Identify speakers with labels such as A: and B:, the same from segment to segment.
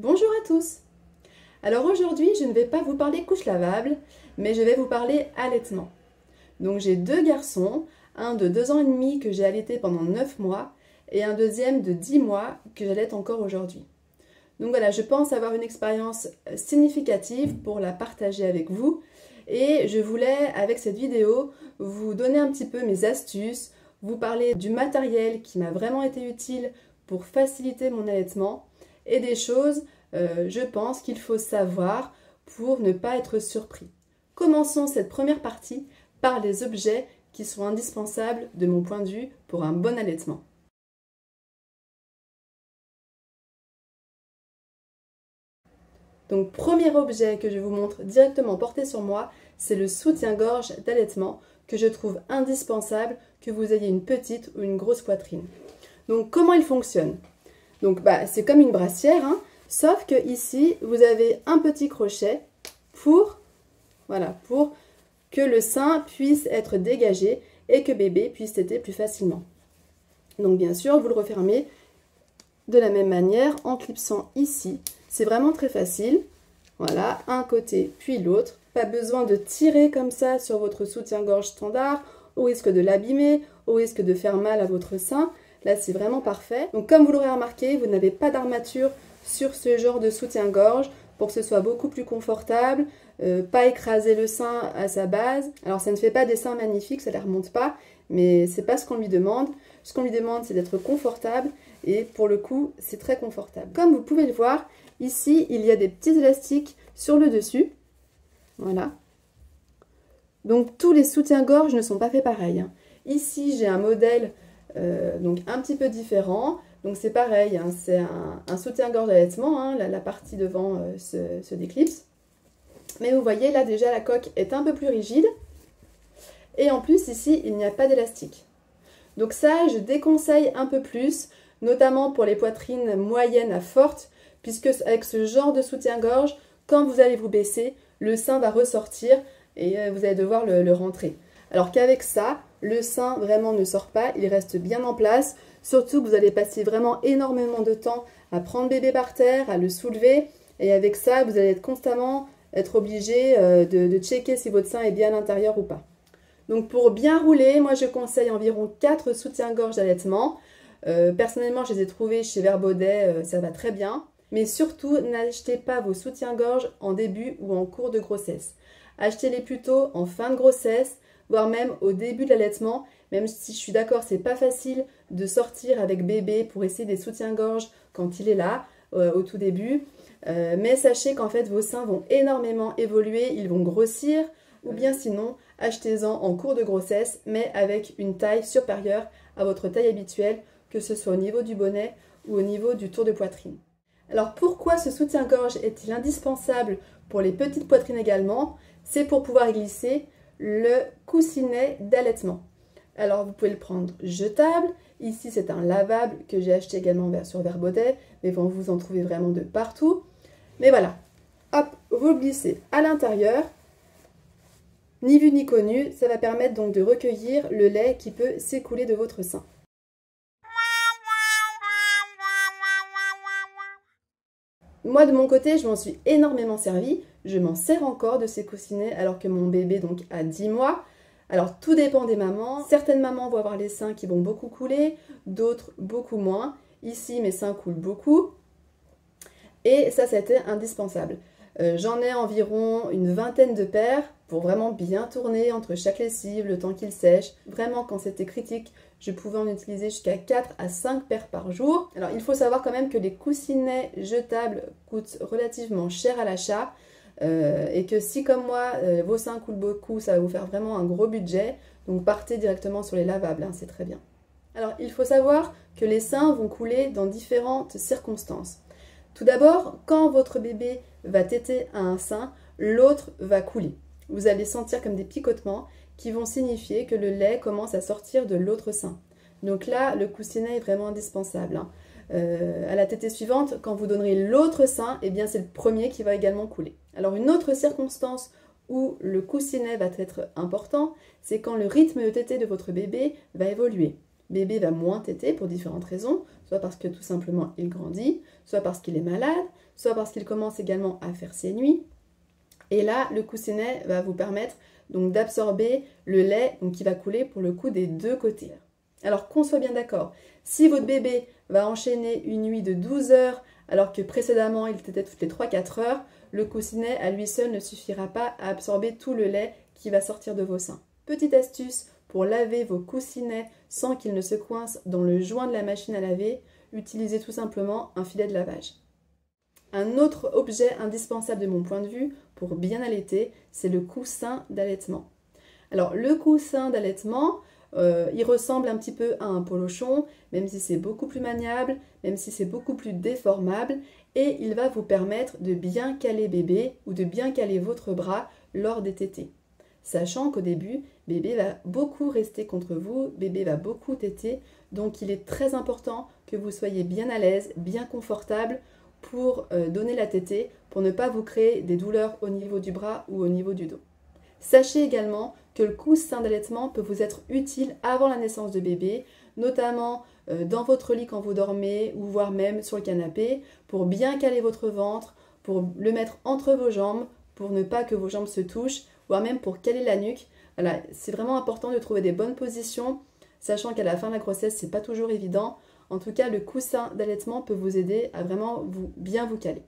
A: Bonjour à tous. Alors aujourd'hui, je ne vais pas vous parler couche lavable, mais je vais vous parler allaitement. Donc j'ai deux garçons, un de 2 ans et demi que j'ai allaité pendant 9 mois et un deuxième de 10 mois que j'allaite encore aujourd'hui. Donc voilà, je pense avoir une expérience significative pour la partager avec vous et je voulais avec cette vidéo vous donner un petit peu mes astuces, vous parler du matériel qui m'a vraiment été utile pour faciliter mon allaitement et des choses, je pense, qu'il faut savoir pour ne pas être surpris. Commençons cette première partie par les objets qui sont indispensables de mon point de vue pour un bon allaitement. Donc premier objet que je vous montre directement porté sur moi, c'est le soutien-gorge d'allaitement que je trouve indispensable que vous ayez une petite ou une grosse poitrine. Donc comment il fonctionne? Donc c'est comme une brassière, hein, sauf que ici vous avez un petit crochet pour que le sein puisse être dégagé et que bébé puisse téter plus facilement. Donc bien sûr, vous le refermez de la même manière en clipsant ici. C'est vraiment très facile. Voilà, un côté puis l'autre. Pas besoin de tirer comme ça sur votre soutien-gorge standard, au risque de l'abîmer, au risque de faire mal à votre sein. Là, c'est vraiment parfait. Donc comme vous l'aurez remarqué, vous n'avez pas d'armature sur ce genre de soutien-gorge pour que ce soit beaucoup plus confortable, pas écraser le sein à sa base. Alors ça ne fait pas des seins magnifiques, ça ne les remonte pas, mais c'est pas ce qu'on lui demande. Ce qu'on lui demande, c'est d'être confortable et pour le coup, c'est très confortable. Comme vous pouvez le voir, ici, il y a des petits élastiques sur le dessus. Voilà. Donc tous les soutiens-gorge ne sont pas faits pareil, hein. Ici, j'ai un modèle donc un petit peu différent. Donc c'est pareil, hein, c'est un soutien-gorge d'allaitement, hein, la partie devant se déclipse. Mais vous voyez, là déjà la coque est un peu plus rigide. Et en plus ici, il n'y a pas d'élastique. Donc ça, je déconseille un peu plus, notamment pour les poitrines moyennes à fortes, puisque avec ce genre de soutien-gorge, quand vous allez vous baisser, le sein va ressortir et vous allez devoir le rentrer. Alors qu'avec ça, le sein vraiment ne sort pas, il reste bien en place, surtout que vous allez passer vraiment énormément de temps à prendre bébé par terre, à le soulever, et avec ça, vous allez constamment être obligé de checker si votre sein est bien à l'intérieur ou pas. Donc pour bien rouler, moi je conseille environ 4 soutiens-gorge d'allaitement. Personnellement, je les ai trouvés chez Verbaudet, ça va très bien. Mais surtout, n'achetez pas vos soutiens-gorge en début ou en cours de grossesse. Achetez-les plutôt en fin de grossesse, voire même au début de l'allaitement, même si je suis d'accord, c'est pas facile de sortir avec bébé pour essayer des soutiens-gorge quand il est là, au tout début. Mais sachez qu'en fait, vos seins vont énormément évoluer, ils vont grossir, ou bien sinon, achetez-en en cours de grossesse, mais avec une taille supérieure à votre taille habituelle, que ce soit au niveau du bonnet ou au niveau du tour de poitrine. Alors pourquoi ce soutien-gorge est-il indispensable pour les petites poitrines également? C'est pour pouvoir glisser le coussinet d'allaitement. Alors vous pouvez le prendre jetable, ici c'est un lavable que j'ai acheté également sur Verbaudet, mais vous en trouvez vraiment de partout. Mais voilà, hop, vous le glissez à l'intérieur, ni vu ni connu, ça va permettre donc de recueillir le lait qui peut s'écouler de votre sein. Moi de mon côté, je m'en suis énormément servi, je m'en sers encore de ces coussinets alors que mon bébé donc a 10 mois. Alors tout dépend des mamans, certaines mamans vont avoir les seins qui vont beaucoup couler, d'autres beaucoup moins. Ici mes seins coulent beaucoup et ça a été indispensable. J'en ai environ une vingtaine de paires pour vraiment bien tourner entre chaque lessive, le temps qu'il sèche. Vraiment quand c'était critique, je pouvais en utiliser jusqu'à 4 à 5 paires par jour. Alors il faut savoir quand même que les coussinets jetables coûtent relativement cher à l'achat et que si comme moi vos seins coulent beaucoup, ça va vous faire vraiment un gros budget. Donc partez directement sur les lavables, hein, c'est très bien. Alors il faut savoir que les seins vont couler dans différentes circonstances. Tout d'abord, quand votre bébé va téter à un sein, l'autre va couler. Vous allez sentir comme des picotements qui vont signifier que le lait commence à sortir de l'autre sein. Donc là, le coussinet est vraiment indispensable, hein. À la tétée suivante, quand vous donnerez l'autre sein, eh bien c'est le premier qui va également couler. Alors une autre circonstance où le coussinet va être important, c'est quand le rythme de tétée de votre bébé va évoluer. bébé va moins téter pour différentes raisons, soit parce que tout simplement il grandit, soit parce qu'il est malade, soit parce qu'il commence également à faire ses nuits. Et là, le coussinet va vous permettre donc d'absorber le lait donc, qui va couler pour le coup des deux côtés. Alors qu'on soit bien d'accord, si votre bébé va enchaîner une nuit de 12 heures alors que précédemment il tétait toutes les 3-4 heures, le coussinet à lui seul ne suffira pas à absorber tout le lait qui va sortir de vos seins. Petite astuce pour laver vos coussinets sans qu'ils ne se coincent dans le joint de la machine à laver, utilisez tout simplement un filet de lavage. Un autre objet indispensable de mon point de vue pour bien allaiter, c'est le coussin d'allaitement. Alors le coussin d'allaitement, il ressemble un petit peu à un polochon, même si c'est beaucoup plus maniable, même si c'est beaucoup plus déformable, et il va vous permettre de bien caler bébé ou de bien caler votre bras lors des tétées. Sachant qu'au début, bébé va beaucoup rester contre vous, bébé va beaucoup téter, donc il est très important que vous soyez bien à l'aise, bien confortable pour donner la tétée, pour ne pas vous créer des douleurs au niveau du bras ou au niveau du dos. Sachez également que le coussin d'allaitement peut vous être utile avant la naissance de bébé, notamment dans votre lit quand vous dormez ou voire même sur le canapé, pour bien caler votre ventre, pour le mettre entre vos jambes, pour ne pas que vos jambes se touchent, voire même pour caler la nuque. Voilà, c'est vraiment important de trouver des bonnes positions, sachant qu'à la fin de la grossesse, c'est pas toujours évident. En tout cas, le coussin d'allaitement peut vous aider à vraiment bien vous caler.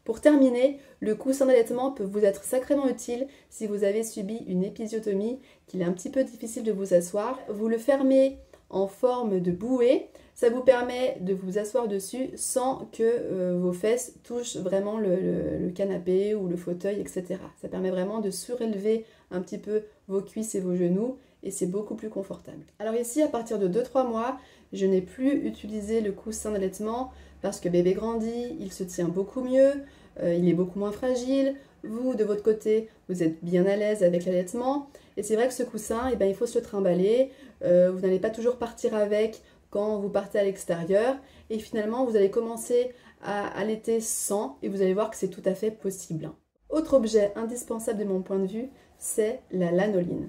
A: Pour terminer, le coussin d'allaitement peut vous être sacrément utile si vous avez subi une épisiotomie, qu'il est un petit peu difficile de vous asseoir. Vous le fermez en forme de bouée, ça vous permet de vous asseoir dessus sans que vos fesses touchent vraiment le canapé ou le fauteuil, etc. Ça permet vraiment de surélever un petit peu vos cuisses et vos genoux et c'est beaucoup plus confortable. Alors ici, à partir de 2-3 mois, je n'ai plus utilisé le coussin d'allaitement parce que bébé grandit, il se tient beaucoup mieux, il est beaucoup moins fragile. Vous, de votre côté, vous êtes bien à l'aise avec l'allaitement. Et c'est vrai que ce coussin, il faut se le trimballer. Vous n'allez pas toujours partir avec quand vous partez à l'extérieur. Et finalement, vous allez commencer à allaiter sans et vous allez voir que c'est tout à fait possible. Autre objet indispensable de mon point de vue, c'est la lanoline.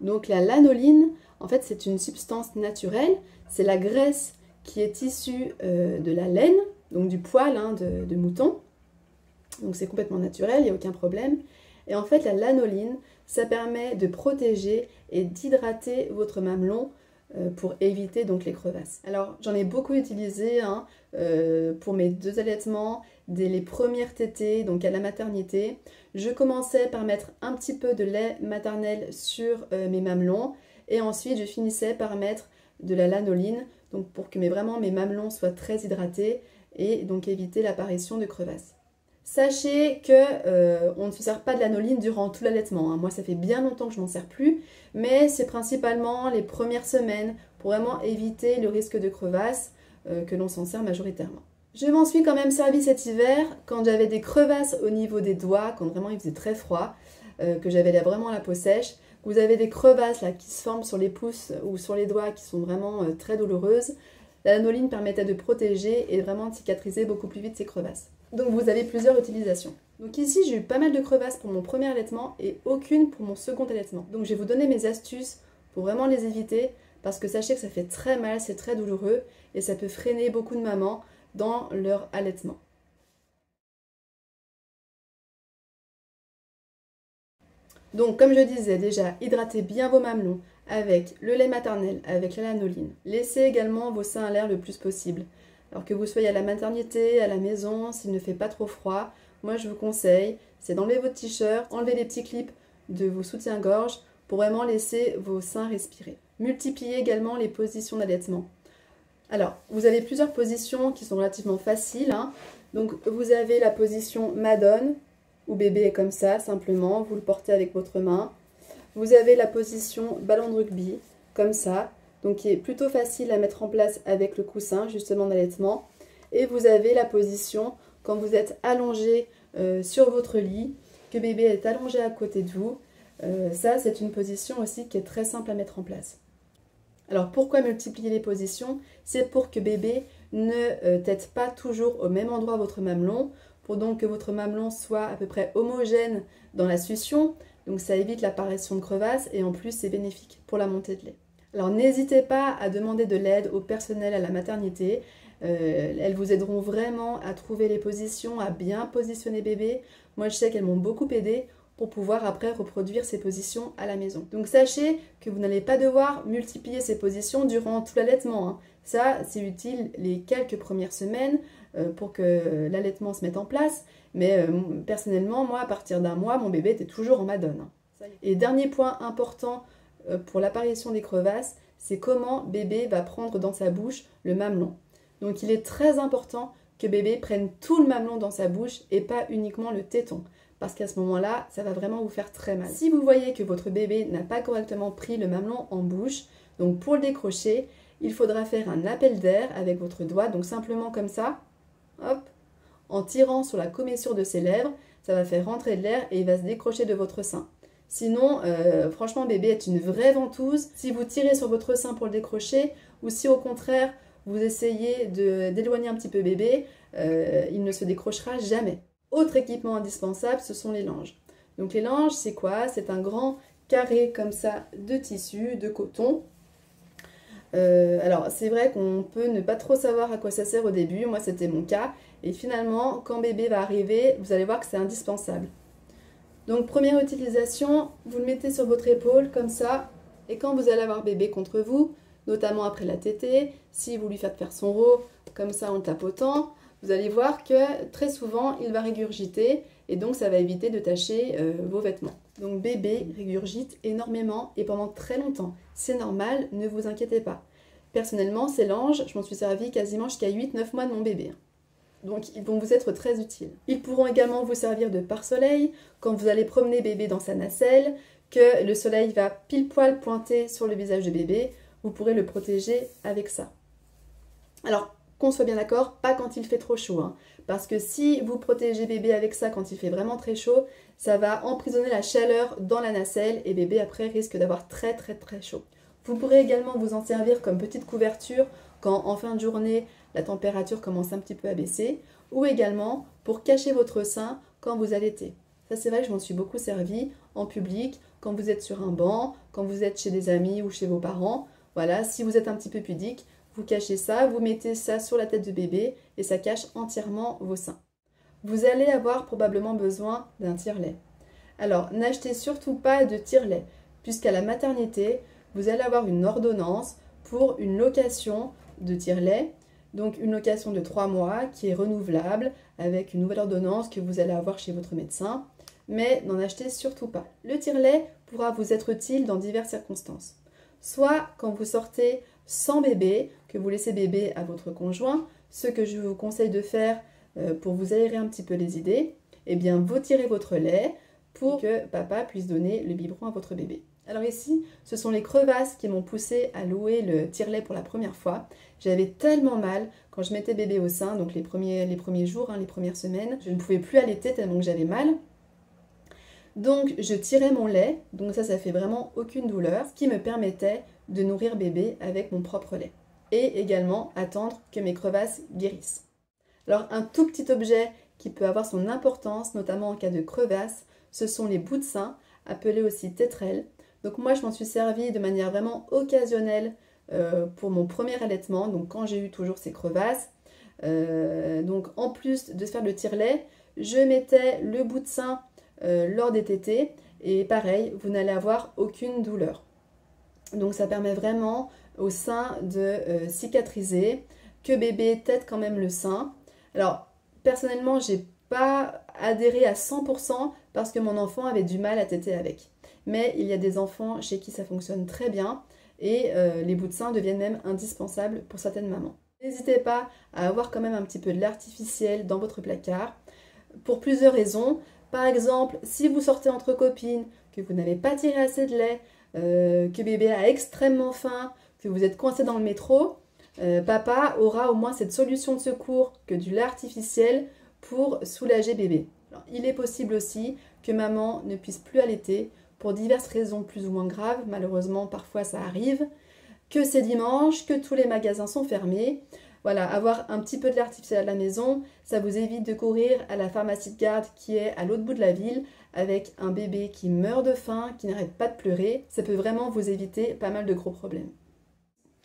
A: Donc la lanoline, en fait, c'est une substance naturelle. C'est la graisse qui est issue de la laine, donc du poil de mouton. Donc c'est complètement naturel, il n'y a aucun problème. Et en fait, la lanoline, ça permet de protéger et d'hydrater votre mamelon pour éviter donc les crevasses. Alors j'en ai beaucoup utilisé pour mes 2 allaitements, dès les premières tétées, donc à la maternité. Je commençais par mettre un petit peu de lait maternel sur mes mamelons et ensuite je finissais par mettre de la lanoline, donc pour que vraiment mes mamelons soient très hydratés et donc éviter l'apparition de crevasses. Sachez que on ne se sert pas de lanoline durant tout l'allaitement. Moi, ça fait bien longtemps que je m'en sers plus, mais c'est principalement les premières semaines pour vraiment éviter le risque de crevasse que l'on s'en sert majoritairement. Je m'en suis quand même servi cet hiver quand j'avais des crevasses au niveau des doigts, quand vraiment il faisait très froid, que j'avais là vraiment la peau sèche. Vous avez des crevasses là, qui se forment sur les pouces ou sur les doigts qui sont vraiment très douloureuses. La lanoline permettait de protéger et vraiment de cicatriser beaucoup plus vite ces crevasses. Donc vous avez plusieurs utilisations. Donc ici j'ai eu pas mal de crevasses pour mon premier allaitement et aucune pour mon second allaitement. Donc je vais vous donner mes astuces pour vraiment les éviter parce que sachez que ça fait très mal, c'est très douloureux et ça peut freiner beaucoup de mamans dans leur allaitement. Donc comme je disais déjà, hydratez bien vos mamelons avec le lait maternel, avec la lanoline. Laissez également vos seins à l'air le plus possible. Alors que vous soyez à la maternité, à la maison, s'il ne fait pas trop froid, moi je vous conseille, c'est d'enlever votre t-shirt, enlever les petits clips de vos soutiens-gorge pour vraiment laisser vos seins respirer. Multipliez également les positions d'allaitement. Alors, vous avez plusieurs positions qui sont relativement faciles. Donc, vous avez la position Madone, où bébé est comme ça, simplement, vous le portez avec votre main. Vous avez la position ballon de rugby, comme ça, donc qui est plutôt facile à mettre en place avec le coussin, justement d'allaitement. Et vous avez la position quand vous êtes allongé sur votre lit, que bébé est allongé à côté de vous. Ça, c'est une position aussi qui est très simple à mettre en place. Alors pourquoi multiplier les positions? C'est pour que bébé ne tète pas toujours au même endroit votre mamelon, pour donc que votre mamelon soit à peu près homogène dans la succion. Donc ça évite l'apparition de crevasses et en plus c'est bénéfique pour la montée de lait. Alors n'hésitez pas à demander de l'aide au personnel à la maternité. Elles vous aideront vraiment à trouver les positions, à bien positionner bébé. Moi je sais qu'elles m'ont beaucoup aidé pour pouvoir après reproduire ces positions à la maison. Donc sachez que vous n'allez pas devoir multiplier ces positions durant tout l'allaitement, hein. Ça, c'est utile les quelques premières semaines pour que l'allaitement se mette en place. Mais personnellement, moi, à partir d'un mois, mon bébé était toujours en madone, hein. Et dernier point important pour l'apparition des crevasses, c'est comment bébé va prendre dans sa bouche le mamelon. Donc il est très important que bébé prenne tout le mamelon dans sa bouche et pas uniquement le téton. Parce qu'à ce moment-là, ça va vraiment vous faire très mal. Si vous voyez que votre bébé n'a pas correctement pris le mamelon en bouche, donc pour le décrocher, il faudra faire un appel d'air avec votre doigt, donc simplement comme ça, hop, en tirant sur la commissure de ses lèvres, ça va faire rentrer de l'air et il va se décrocher de votre sein. Sinon, franchement, bébé est une vraie ventouse. Si vous tirez sur votre sein pour le décrocher, ou si au contraire, vous essayez d'éloigner un petit peu bébé, il ne se décrochera jamais. Autre équipement indispensable, ce sont les langes. Donc les langes, c'est quoi? C'est un grand carré comme ça de tissu, de coton. Alors c'est vrai qu'on peut ne pas trop savoir à quoi ça sert au début, moi c'était mon cas. Et finalement, quand bébé va arriver, vous allez voir que c'est indispensable. Donc première utilisation, vous le mettez sur votre épaule comme ça. Et quand vous allez avoir bébé contre vous, notamment après la tétée, si vous lui faites faire son rot comme ça en le tapotant, vous allez voir que très souvent il va régurgiter et donc ça va éviter de tacher vos vêtements. Donc bébé régurgite énormément et pendant très longtemps. C'est normal, ne vous inquiétez pas. Personnellement, ces langes, je m'en suis servi quasiment jusqu'à 8-9 mois de mon bébé. Donc ils vont vous être très utiles. Ils pourront également vous servir de pare-soleil quand vous allez promener bébé dans sa nacelle, que le soleil va pile poil pointer sur le visage de bébé. Vous pourrez le protéger avec ça. Alors, qu'on soit bien d'accord, pas quand il fait trop chaud, hein, parce que si vous protégez bébé avec ça quand il fait vraiment très chaud, ça va emprisonner la chaleur dans la nacelle et bébé après risque d'avoir très chaud. Vous pourrez également vous en servir comme petite couverture quand en fin de journée la température commence un petit peu à baisser, ou également pour cacher votre sein quand vous allaitez. Ça c'est vrai que je m'en suis beaucoup servi en public, quand vous êtes sur un banc, quand vous êtes chez des amis ou chez vos parents. Voilà, si vous êtes un petit peu pudique, vous cachez ça, vous mettez ça sur la tête de bébé et ça cache entièrement vos seins. Vous allez avoir probablement besoin d'un tire-lait. Alors, n'achetez surtout pas de tire-lait, puisqu'à la maternité, vous allez avoir une ordonnance pour une location de tire-lait, donc une location de 3 mois qui est renouvelable avec une nouvelle ordonnance que vous allez avoir chez votre médecin, mais n'en achetez surtout pas. Le tire-lait pourra vous être utile dans diverses circonstances. Soit quand vous sortez sans bébé, que vous laissez bébé à votre conjoint, ce que je vous conseille de faire pour vous aérer un petit peu les idées, eh bien vous tirez votre lait pour que papa puisse donner le biberon à votre bébé. Alors ici, ce sont les crevasses qui m'ont poussé à louer le tire-lait pour la première fois. J'avais tellement mal quand je mettais bébé au sein, donc les premiers jours, hein, les premières semaines, je ne pouvais plus allaiter tellement que j'avais mal. Donc je tirais mon lait, donc ça fait vraiment aucune douleur, ce qui me permettait de nourrir bébé avec mon propre lait. Et également attendre que mes crevasses guérissent. Alors un tout petit objet qui peut avoir son importance, notamment en cas de crevasse, ce sont les bouts de sein, appelés aussi tétrelles. Donc moi je m'en suis servi de manière vraiment occasionnelle pour mon premier allaitement, donc quand j'ai eu toujours ces crevasses. Donc en plus de faire le tire-lait, je mettais le bout de sein lors des tétées et pareil, vous n'allez avoir aucune douleur. Donc ça permet vraiment au sein de cicatriser, que bébé tète quand même le sein. Alors personnellement, j'ai pas adhéré à 100% parce que mon enfant avait du mal à téter avec. Mais il y a des enfants chez qui ça fonctionne très bien et les bouts de sein deviennent même indispensables pour certaines mamans. N'hésitez pas à avoir quand même un petit peu de lait artificiel dans votre placard pour plusieurs raisons. Par exemple, si vous sortez entre copines, que vous n'avez pas tiré assez de lait, que bébé a extrêmement faim, que vous êtes coincé dans le métro, papa aura au moins cette solution de secours que du lait artificiel pour soulager bébé. Alors, il est possible aussi que maman ne puisse plus allaiter pour diverses raisons plus ou moins graves, malheureusement parfois ça arrive, que c'est dimanche, que tous les magasins sont fermés. Voilà, avoir un petit peu de lait artificiel à la maison, ça vous évite de courir à la pharmacie de garde qui est à l'autre bout de la ville avec un bébé qui meurt de faim, qui n'arrête pas de pleurer. Ça peut vraiment vous éviter pas mal de gros problèmes.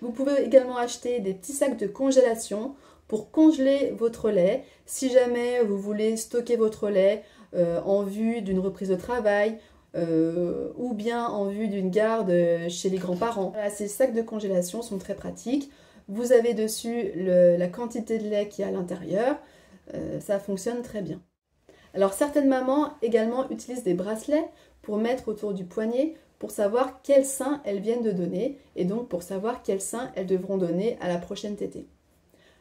A: Vous pouvez également acheter des petits sacs de congélation pour congeler votre lait si jamais vous voulez stocker votre lait en vue d'une reprise de travail ou bien en vue d'une garde chez les grands-parents. Voilà, ces sacs de congélation sont très pratiques. Vous avez dessus la quantité de lait qui est à l'intérieur. Ça fonctionne très bien. Alors certaines mamans également utilisent des bracelets pour mettre autour du poignet pour savoir quel sein elles viennent de donner et donc pour savoir quel sein elles devront donner à la prochaine tétée.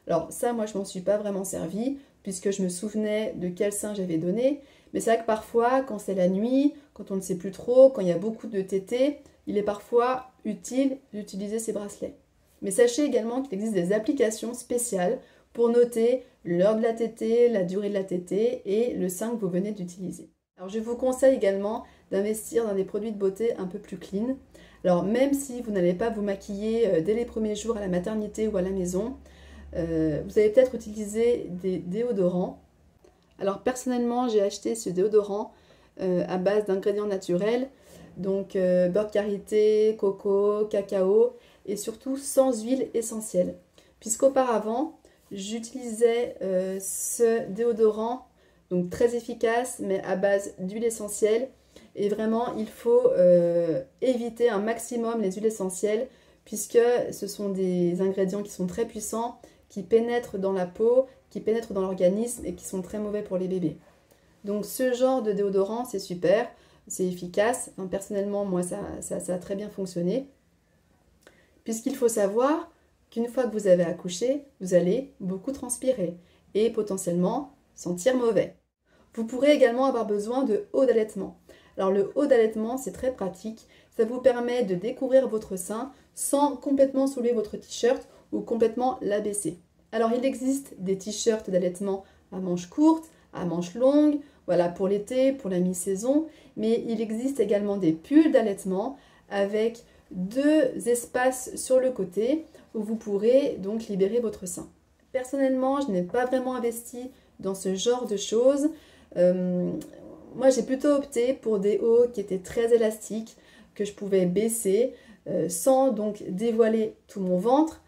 A: Alors ça, moi je m'en suis pas vraiment servie puisque je me souvenais de quel sein j'avais donné, mais c'est vrai que parfois quand c'est la nuit, quand on ne sait plus trop, quand il y a beaucoup de tétées, il est parfois utile d'utiliser ces bracelets. Mais sachez également qu'il existe des applications spéciales pour noter l'heure de la tétée, la durée de la tétée et le sein que vous venez d'utiliser. Alors je vous conseille également d'investir dans des produits de beauté un peu plus clean. Alors même si vous n'allez pas vous maquiller dès les premiers jours à la maternité ou à la maison, vous allez peut-être utiliser des déodorants. Alors personnellement j'ai acheté ce déodorant à base d'ingrédients naturels, donc beurre de karité, coco, cacao et surtout sans huile essentielle. Puisqu'auparavant j'utilisais ce déodorant, donc très efficace mais à base d'huile essentielle. Et vraiment, il faut éviter un maximum les huiles essentielles puisque ce sont des ingrédients qui sont très puissants, qui pénètrent dans la peau, qui pénètrent dans l'organisme et qui sont très mauvais pour les bébés. Donc ce genre de déodorant, c'est super, c'est efficace. Enfin, personnellement, moi, ça a très bien fonctionné. Puisqu'il faut savoir qu'une fois que vous avez accouché, vous allez beaucoup transpirer et potentiellement sentir mauvais. Vous pourrez également avoir besoin de eau d'allaitement. Alors le haut d'allaitement, c'est très pratique. Ça vous permet de découvrir votre sein sans complètement soulever votre t-shirt ou complètement l'abaisser. Alors il existe des t-shirts d'allaitement à manches courtes, à manches longues, voilà pour l'été, pour la mi-saison, mais il existe également des pulls d'allaitement avec 2 espaces sur le côté où vous pourrez donc libérer votre sein. Personnellement, je n'ai pas vraiment investi dans ce genre de choses. Moi, j'ai plutôt opté pour des hauts qui étaient très élastiques, que je pouvais baisser sans donc dévoiler tout mon ventre,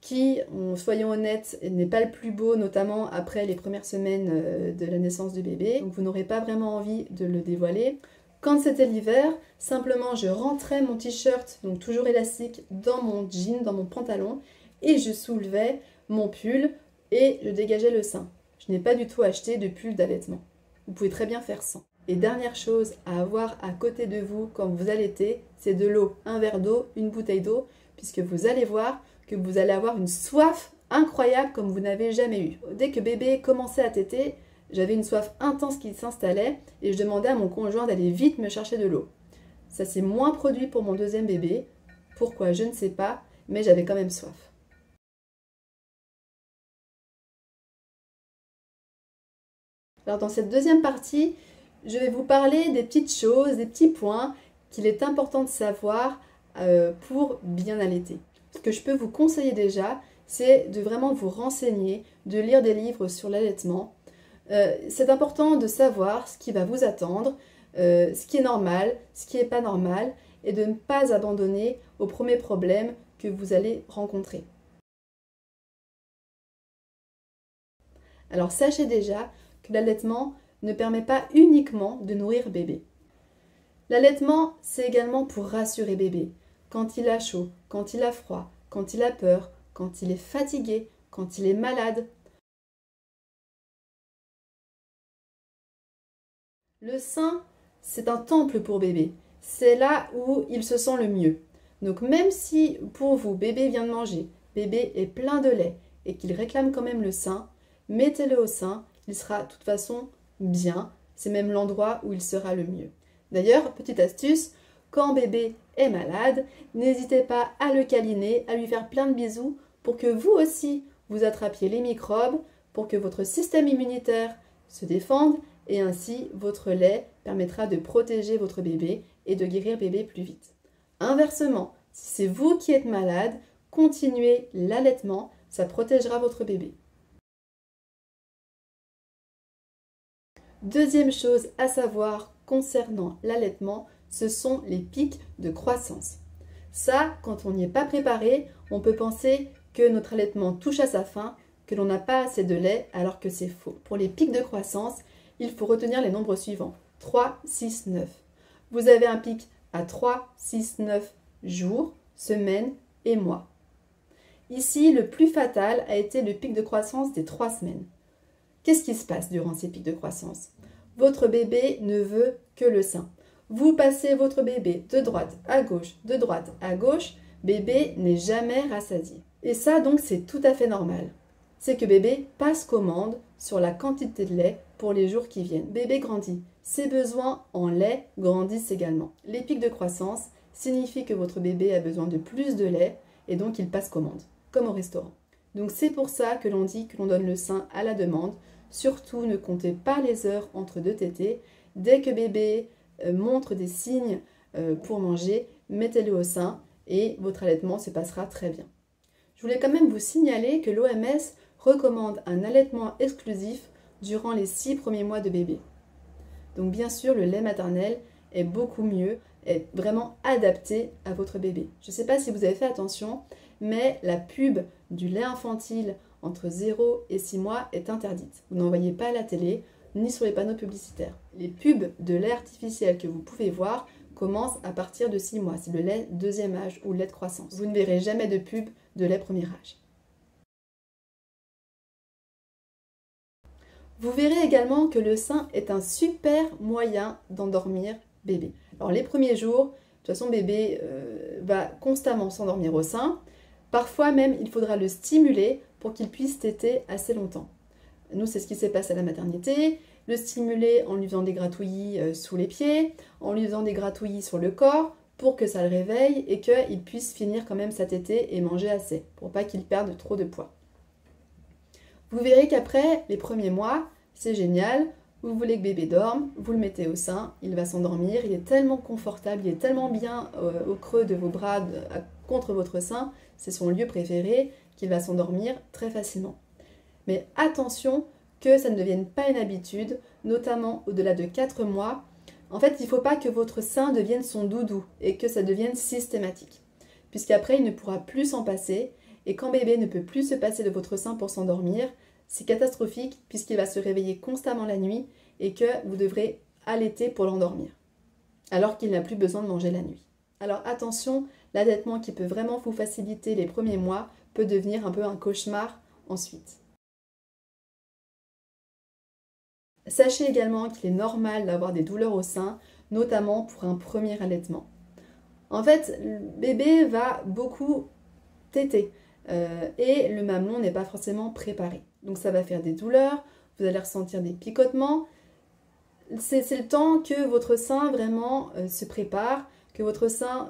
A: qui, soyons honnêtes, n'est pas le plus beau, notamment après les premières semaines de la naissance du bébé. Donc vous n'aurez pas vraiment envie de le dévoiler. Quand c'était l'hiver, simplement je rentrais mon t-shirt, donc toujours élastique, dans mon jean, dans mon pantalon, et je soulevais mon pull et je dégageais le sein. Je n'ai pas du tout acheté de pull d'allaitement. Vous pouvez très bien faire sans. Et dernière chose à avoir à côté de vous quand vous allaitez, c'est de l'eau. Un verre d'eau, une bouteille d'eau, puisque vous allez voir que vous allez avoir une soif incroyable comme vous n'avez jamais eu. Dès que bébé commençait à téter, j'avais une soif intense qui s'installait et je demandais à mon conjoint d'aller vite me chercher de l'eau. Ça s'est moins produit pour mon deuxième bébé. Pourquoi, je ne sais pas, mais j'avais quand même soif. Alors dans cette deuxième partie, je vais vous parler des petites choses, des petits points qu'il est important de savoir pour bien allaiter. Ce que je peux vous conseiller déjà, c'est de vraiment vous renseigner, de lire des livres sur l'allaitement. C'est important de savoir ce qui va vous attendre, ce qui est normal, ce qui n'est pas normal, et de ne pas abandonner au premier problème que vous allez rencontrer. Alors sachez déjà que l'allaitement ne permet pas uniquement de nourrir bébé. L'allaitement, c'est également pour rassurer bébé. Quand il a chaud, quand il a froid, quand il a peur, quand il est fatigué, quand il est malade. Le sein, c'est un temple pour bébé. C'est là où il se sent le mieux. Donc même si pour vous, bébé vient de manger, bébé est plein de lait et qu'il réclame quand même le sein, mettez-le au sein, il sera de toute façon bien. C'est même l'endroit où il sera le mieux. D'ailleurs, petite astuce, quand bébé est malade, n'hésitez pas à le câliner, à lui faire plein de bisous pour que vous aussi, vous attrapiez les microbes, pour que votre système immunitaire se défende et ainsi votre lait permettra de protéger votre bébé et de guérir bébé plus vite. Inversement, si c'est vous qui êtes malade, continuez l'allaitement, ça protégera votre bébé. Deuxième chose à savoir concernant l'allaitement, ce sont les pics de croissance. Ça, quand on n'y est pas préparé, on peut penser que notre allaitement touche à sa fin, que l'on n'a pas assez de lait, alors que c'est faux. Pour les pics de croissance, il faut retenir les nombres suivants. 3, 6, 9. Vous avez un pic à 3, 6, 9 jours, semaines et mois. Ici, le plus fatal a été le pic de croissance des 3 semaines. Qu'est-ce qui se passe durant ces pics de croissance? Votre bébé ne veut que le sein. Vous passez votre bébé de droite à gauche, bébé n'est jamais rassasié. Et ça, donc, c'est tout à fait normal. C'est que bébé passe commande sur la quantité de lait pour les jours qui viennent. Bébé grandit. Ses besoins en lait grandissent également. Les pics de croissance signifient que votre bébé a besoin de plus de lait et donc il passe commande, comme au restaurant. Donc c'est pour ça que l'on dit que l'on donne le sein à la demande. Surtout, ne comptez pas les heures entre deux tétées. Dès que bébé montre des signes pour manger, mettez-le au sein et votre allaitement se passera très bien. Je voulais quand même vous signaler que l'OMS recommande un allaitement exclusif durant les 6 premiers mois de bébé. Donc bien sûr, le lait maternel est beaucoup mieux, est vraiment adapté à votre bébé. Je ne sais pas si vous avez fait attention, mais la pub du lait infantile entre 0 et 6 mois est interdite. Vous n'en voyez pas à la télé, ni sur les panneaux publicitaires. Les pubs de lait artificiel que vous pouvez voir commencent à partir de 6 mois. C'est le lait deuxième âge ou le lait de croissance. Vous ne verrez jamais de pub de lait premier âge. Vous verrez également que le sein est un super moyen d'endormir bébé. Alors les premiers jours, de toute façon bébé va constamment s'endormir au sein. Parfois même il faudra le stimuler pour qu'il puisse téter assez longtemps. Nous c'est ce qui s'est passé à la maternité. Le stimuler en lui faisant des gratouillis sous les pieds, en lui faisant des gratouillis sur le corps pour que ça le réveille et qu'il puisse finir quand même sa tétée et manger assez pour pas qu'il perde trop de poids. Vous verrez qu'après les premiers mois, c'est génial, vous voulez que bébé dorme, vous le mettez au sein, il va s'endormir, il est tellement confortable, il est tellement bien au creux de vos bras, contre votre sein, c'est son lieu préféré, qu'il va s'endormir très facilement. Mais attention que ça ne devienne pas une habitude, notamment au-delà de 4 mois. En fait, il ne faut pas que votre sein devienne son doudou et que ça devienne systématique, puisqu'après il ne pourra plus s'en passer. Et quand bébé ne peut plus se passer de votre sein pour s'endormir, c'est catastrophique puisqu'il va se réveiller constamment la nuit et que vous devrez allaiter pour l'endormir, alors qu'il n'a plus besoin de manger la nuit. Alors attention, l'allaitement qui peut vraiment vous faciliter les premiers mois peut devenir un peu un cauchemar ensuite. Sachez également qu'il est normal d'avoir des douleurs au sein, notamment pour un premier allaitement. En fait, le bébé va beaucoup téter. Et le mamelon n'est pas forcément préparé. Donc ça va faire des douleurs, vous allez ressentir des picotements. C'est le temps que votre sein vraiment se prépare, que votre sein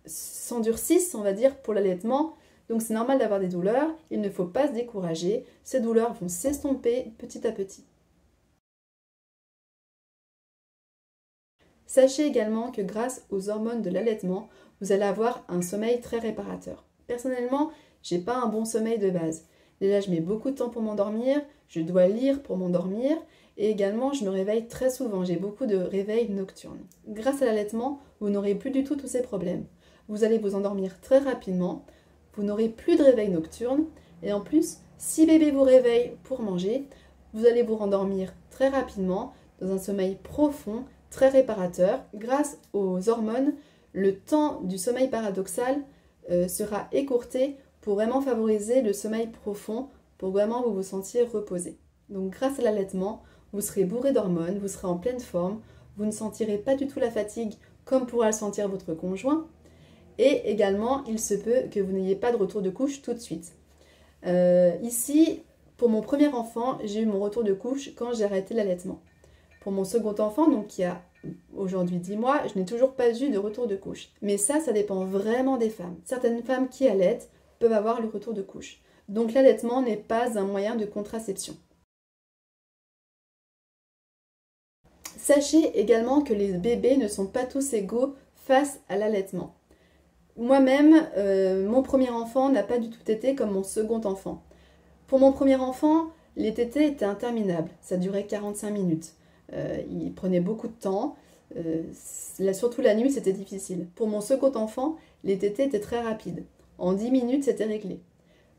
A: s'endurcisse, on va dire, pour l'allaitement. Donc c'est normal d'avoir des douleurs, il ne faut pas se décourager. Ces douleurs vont s'estomper petit à petit. Sachez également que grâce aux hormones de l'allaitement, vous allez avoir un sommeil très réparateur. Personnellement, j'ai pas un bon sommeil de base. Déjà, je mets beaucoup de temps pour m'endormir, je dois lire pour m'endormir et également, je me réveille très souvent. J'ai beaucoup de réveils nocturnes. Grâce à l'allaitement, vous n'aurez plus du tout tous ces problèmes. Vous allez vous endormir très rapidement, vous n'aurez plus de réveil nocturne et en plus, si bébé vous réveille pour manger, vous allez vous rendormir très rapidement dans un sommeil profond, très réparateur. Grâce aux hormones, le temps du sommeil paradoxal sera écourté pour vraiment favoriser le sommeil profond, pour vraiment vous sentir reposé. Donc grâce à l'allaitement, vous serez bourré d'hormones, vous serez en pleine forme, vous ne sentirez pas du tout la fatigue comme pourra le sentir votre conjoint. Et également, il se peut que vous n'ayez pas de retour de couche tout de suite. Ici, pour mon premier enfant, j'ai eu mon retour de couche quand j'ai arrêté l'allaitement. Pour mon second enfant, donc qui a aujourd'hui 10 mois, je n'ai toujours pas eu de retour de couche. Mais ça dépend vraiment des femmes. Certaines femmes qui allaitent peuvent avoir le retour de couche. Donc l'allaitement n'est pas un moyen de contraception. Sachez également que les bébés ne sont pas tous égaux face à l'allaitement. Moi-même, mon premier enfant n'a pas du tout tété comme mon second enfant. Pour mon premier enfant, les tétées étaient interminables. Ça durait 45 minutes. Il prenait beaucoup de temps. Surtout la nuit, c'était difficile. Pour mon second enfant, les tétés étaient très rapides. En 10 minutes, c'était réglé.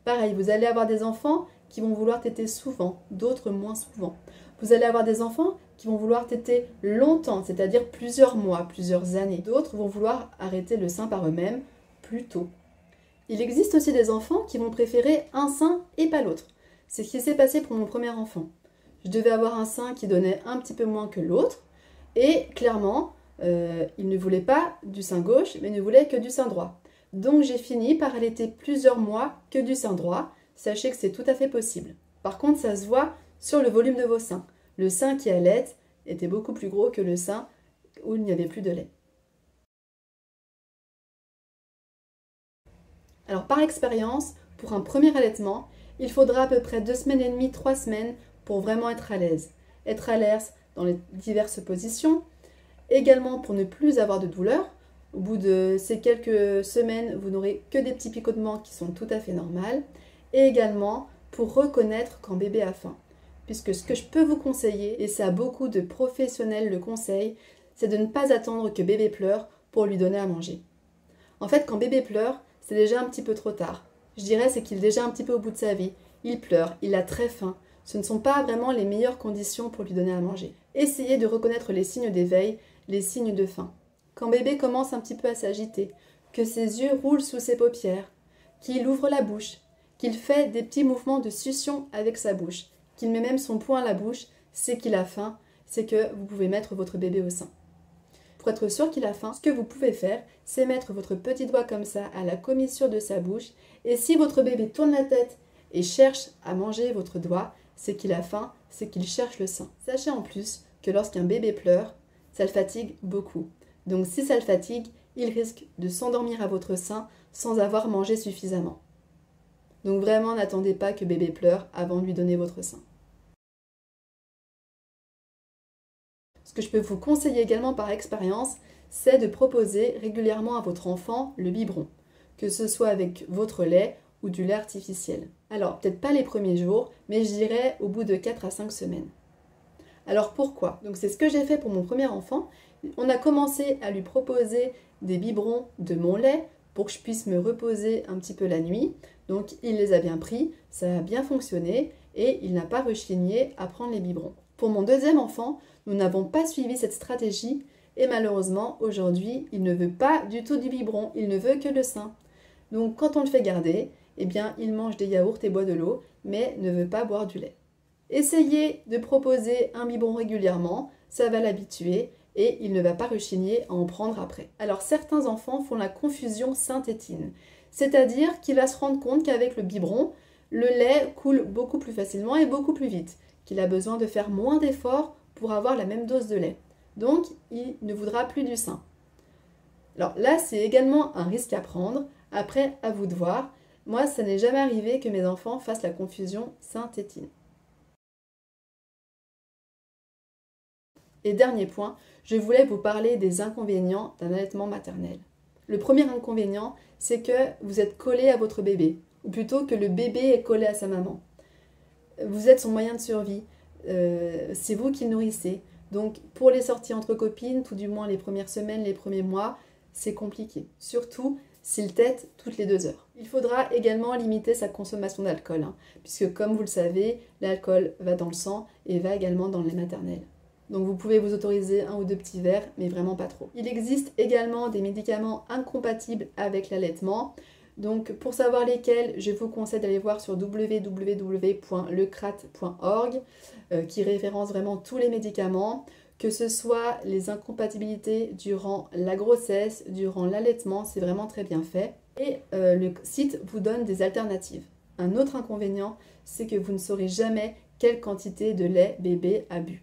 A: Pareil, vous allez avoir des enfants qui vont vouloir téter souvent, d'autres moins souvent. Vous allez avoir des enfants qui vont vouloir téter longtemps, c'est-à-dire plusieurs mois, plusieurs années. D'autres vont vouloir arrêter le sein par eux-mêmes plus tôt. Il existe aussi des enfants qui vont préférer un sein et pas l'autre. C'est ce qui s'est passé pour mon premier enfant. Je devais avoir un sein qui donnait un petit peu moins que l'autre, et clairement, il ne voulait pas du sein gauche, mais ne voulait que du sein droit. Donc j'ai fini par allaiter plusieurs mois que du sein droit. Sachez que c'est tout à fait possible. Par contre, ça se voit sur le volume de vos seins. Le sein qui allaite était beaucoup plus gros que le sein où il n'y avait plus de lait. Alors par expérience, pour un premier allaitement, il faudra à peu près 2 semaines et demie, 3 semaines pour vraiment être à l'aise. Être à l'aise dans les diverses positions, également pour ne plus avoir de douleur. Au bout de ces quelques semaines, vous n'aurez que des petits picotements qui sont tout à fait normaux. Et également pour reconnaître quand bébé a faim. Puisque ce que je peux vous conseiller, et ça beaucoup de professionnels le conseillent, c'est de ne pas attendre que bébé pleure pour lui donner à manger. En fait, quand bébé pleure, c'est déjà un petit peu trop tard. Je dirais c'est qu'il est déjà un petit peu au bout de sa vie. Il pleure, il a très faim. Ce ne sont pas vraiment les meilleures conditions pour lui donner à manger. Essayez de reconnaître les signes d'éveil, les signes de faim. Quand bébé commence un petit peu à s'agiter, que ses yeux roulent sous ses paupières, qu'il ouvre la bouche, qu'il fait des petits mouvements de succion avec sa bouche, qu'il met même son poing à la bouche, c'est qu'il a faim, c'est que vous pouvez mettre votre bébé au sein. Pour être sûr qu'il a faim, ce que vous pouvez faire, c'est mettre votre petit doigt comme ça à la commissure de sa bouche, et si votre bébé tourne la tête et cherche à manger votre doigt, c'est qu'il a faim, c'est qu'il cherche le sein. Sachez en plus que lorsqu'un bébé pleure, ça le fatigue beaucoup. Donc si ça le fatigue, il risque de s'endormir à votre sein sans avoir mangé suffisamment. Donc vraiment, n'attendez pas que bébé pleure avant de lui donner votre sein. Ce que je peux vous conseiller également par expérience, c'est de proposer régulièrement à votre enfant le biberon, que ce soit avec votre lait ou du lait artificiel. Alors, peut-être pas les premiers jours, mais je dirais au bout de 4 à 5 semaines. Alors pourquoi? Donc c'est ce que j'ai fait pour mon premier enfant. On a commencé à lui proposer des biberons de mon lait pour que je puisse me reposer un petit peu la nuit. Donc il les a bien pris, ça a bien fonctionné et il n'a pas rechigné à prendre les biberons. Pour mon deuxième enfant, nous n'avons pas suivi cette stratégie et malheureusement aujourd'hui il ne veut pas du tout du biberon, il ne veut que le sein. Donc quand on le fait garder, eh bien il mange des yaourts et boit de l'eau mais ne veut pas boire du lait. Essayez de proposer un biberon régulièrement, ça va l'habituer et il ne va pas rechigner à en prendre après. Alors certains enfants font la confusion sein-tétine, c'est-à-dire qu'il va se rendre compte qu'avec le biberon, le lait coule beaucoup plus facilement et beaucoup plus vite, qu'il a besoin de faire moins d'efforts pour avoir la même dose de lait. Donc il ne voudra plus du sein. Alors là, c'est également un risque à prendre, après à vous de voir. Moi, ça n'est jamais arrivé que mes enfants fassent la confusion sein-tétine. Et dernier point, je voulais vous parler des inconvénients d'un allaitement maternel. Le premier inconvénient, c'est que vous êtes collé à votre bébé, ou plutôt que le bébé est collé à sa maman. Vous êtes son moyen de survie, c'est vous qui le nourrissez. Donc pour les sorties entre copines, tout du moins les premières semaines, les premiers mois, c'est compliqué. Surtout s'il tète toutes les 2 heures. Il faudra également limiter sa consommation d'alcool, puisque comme vous le savez, l'alcool va dans le sang et va également dans le lait maternel. Donc vous pouvez vous autoriser 1 ou 2 petits verres, mais vraiment pas trop. Il existe également des médicaments incompatibles avec l'allaitement. Donc pour savoir lesquels, je vous conseille d'aller voir sur www.lecrat.org qui référence vraiment tous les médicaments, que ce soit les incompatibilités durant la grossesse, durant l'allaitement, c'est vraiment très bien fait. Et le site vous donne des alternatives. Un autre inconvénient, c'est que vous ne saurez jamais quelle quantité de lait bébé a bu.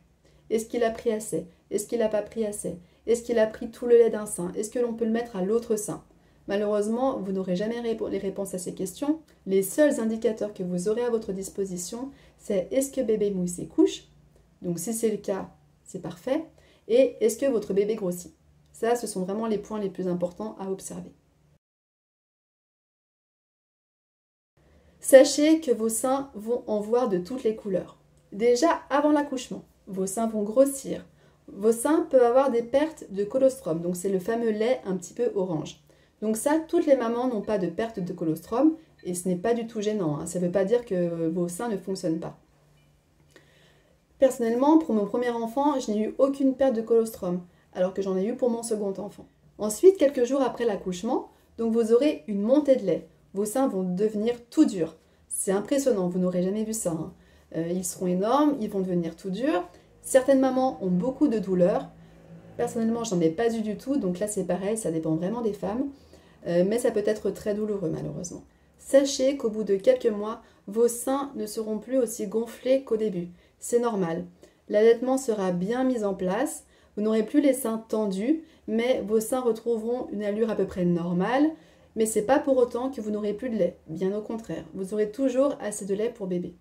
A: Est-ce qu'il a pris assez? Est-ce qu'il n'a pas pris assez? Est-ce qu'il a pris tout le lait d'un sein? Est-ce que l'on peut le mettre à l'autre sein? Malheureusement, vous n'aurez jamais les réponses à ces questions. Les seuls indicateurs que vous aurez à votre disposition, c'est est-ce que bébé mouille ses couches? Donc si c'est le cas, c'est parfait. Et est-ce que votre bébé grossit? Ça, ce sont vraiment les points les plus importants à observer. Sachez que vos seins vont en voir de toutes les couleurs. Déjà avant l'accouchement, vos seins vont grossir, vos seins peuvent avoir des pertes de colostrum, donc c'est le fameux lait un petit peu orange. Donc ça, toutes les mamans n'ont pas de perte de colostrum et ce n'est pas du tout gênant, hein. Ça ne veut pas dire que vos seins ne fonctionnent pas. Personnellement, pour mon premier enfant, je n'ai eu aucune perte de colostrum, alors que j'en ai eu pour mon second enfant. Ensuite, quelques jours après l'accouchement, donc vous aurez une montée de lait. Vos seins vont devenir tout durs. C'est impressionnant, vous n'aurez jamais vu ça, hein. Ils seront énormes, ils vont devenir tout durs. Certaines mamans ont beaucoup de douleurs. Personnellement, j'en ai pas eu du tout, donc là c'est pareil, ça dépend vraiment des femmes. Mais ça peut être très douloureux malheureusement. Sachez qu'au bout de quelques mois, vos seins ne seront plus aussi gonflés qu'au début. C'est normal. L'allaitement sera bien mis en place. Vous n'aurez plus les seins tendus, mais vos seins retrouveront une allure à peu près normale. Mais c'est pas pour autant que vous n'aurez plus de lait. Bien au contraire, vous aurez toujours assez de lait pour bébé.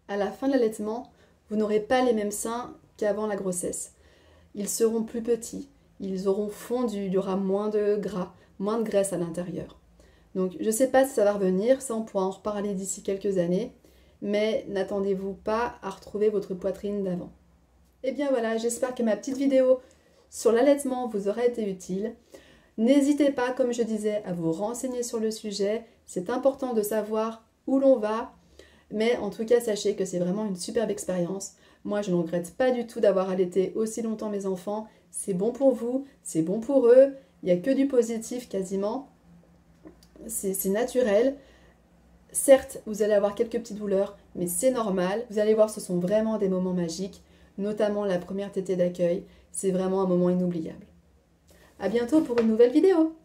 A: À la fin de l'allaitement, vous n'aurez pas les mêmes seins qu'avant la grossesse. Ils seront plus petits, ils auront fondu, il y aura moins de gras, moins de graisse à l'intérieur. Donc je ne sais pas si ça va revenir, ça on pourra en reparler d'ici quelques années, mais n'attendez-vous pas à retrouver votre poitrine d'avant. Et bien voilà, j'espère que ma petite vidéo sur l'allaitement vous aura été utile. N'hésitez pas, comme je disais, à vous renseigner sur le sujet, c'est important de savoir où l'on va, mais en tout cas sachez que c'est vraiment une superbe expérience. Moi je ne regrette pas du tout d'avoir allaité aussi longtemps mes enfants, c'est bon pour vous, c'est bon pour eux, il n'y a que du positif quasiment. C'est naturel. Certes, vous allez avoir quelques petites douleurs, mais c'est normal. Vous allez voir, ce sont vraiment des moments magiques, notamment la première tétée d'accueil. C'est vraiment un moment inoubliable. À bientôt pour une nouvelle vidéo.